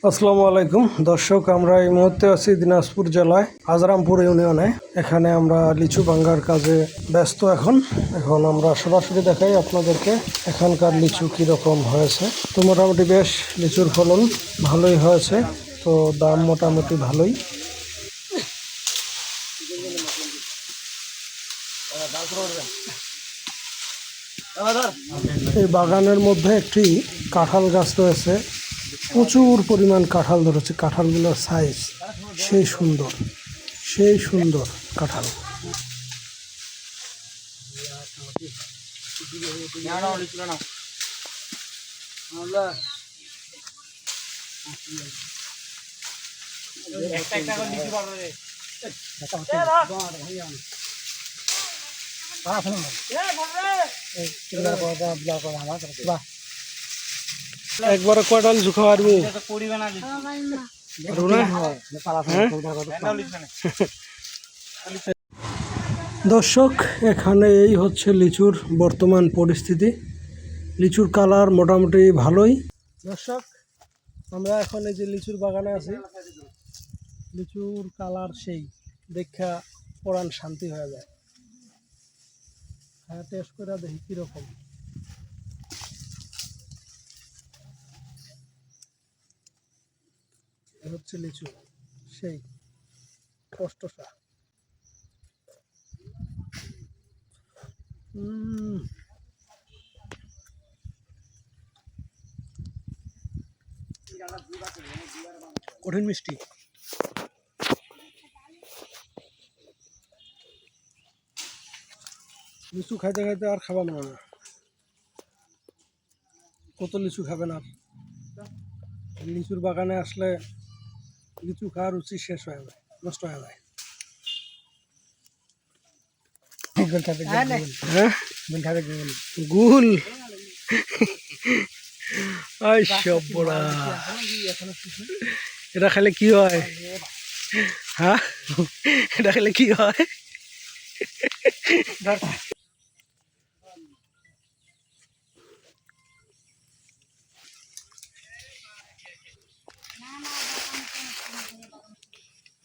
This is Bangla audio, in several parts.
আসসালামু আলাইকুম দর্শক, আমরা এই মুহূর্তে আছি দিনাজপুর জেলায় আজরামপুর ইউনিয়নে। এখানে আমরা লিচু ভাঙ্গার কাজে ব্যস্ত। এখন আমরা সরাসরি দেখাই আপনাদেরকে এখানকার লিচু কীরকম হয়েছে। তো মোটামুটি বেশ লিচুর ফলন ভালোই হয়েছে, তো দাম মোটামুটি ভালোই। এই বাগানের মধ্যে একটি কাঁঠাল গাছ রয়েছে, প্রচুর পরিমাণ কাঁঠাল ধরেছে। কাঁঠালগুলোর সাইজ সেই সুন্দর, সেই সুন্দর কাঁঠাল। একবারে কয়টা লিচু খাওয়া পারবো? দর্শক, এখানে এই হচ্ছে লিচুর বর্তমান পরিস্থিতি। লিচুর কালার মোটামুটি ভালোই। দর্শক, আমরা এখন এই যে লিচুর বাগানে আছি। লিচুর কালার সেই দেখা পরাণ শান্তি হয়ে যায়। হ্যাঁ, টেস্ট করে দেখি কিরকম। হচ্ছে লিচু সেই কষ্টসা। কঠিন মিষ্টি। লিচু খাইতে খাইতে আর খাওয়া মনে না। কত লিচু খাবেন আর? লিচুর বাগানে আসলে লিচু খাওয়ার রুচি শেষ হয়ে যায়, নষ্ট হয়ে যায়। গুল এটা খেলে কি হয়? হ্যাঁ, এটা খেলে কি হয়?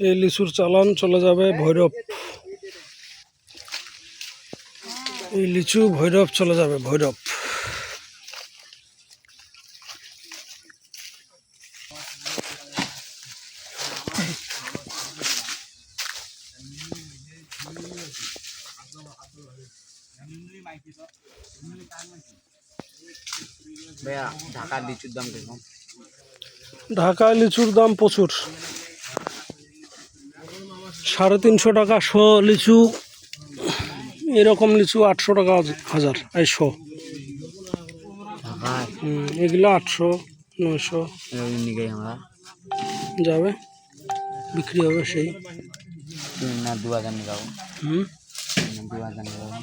এই লিচুর চালান চলে যাবে ভৈরব। এই লিচু ভৈরব চলে যাবে, ভৈরব। ঢাকার লিচুর দাম কিরকম? ঢাকায় লিচুর দাম প্রচুর। 350 টাকা শ লিচু, এরকম লিচু 800 টাকা হাজার। এই শো এগুলো 800 900 আমরা যাবে, বিক্রি হবে সেই 3 না 2000 নিয়ে যাবো। 2000 নিয়ে যাবো।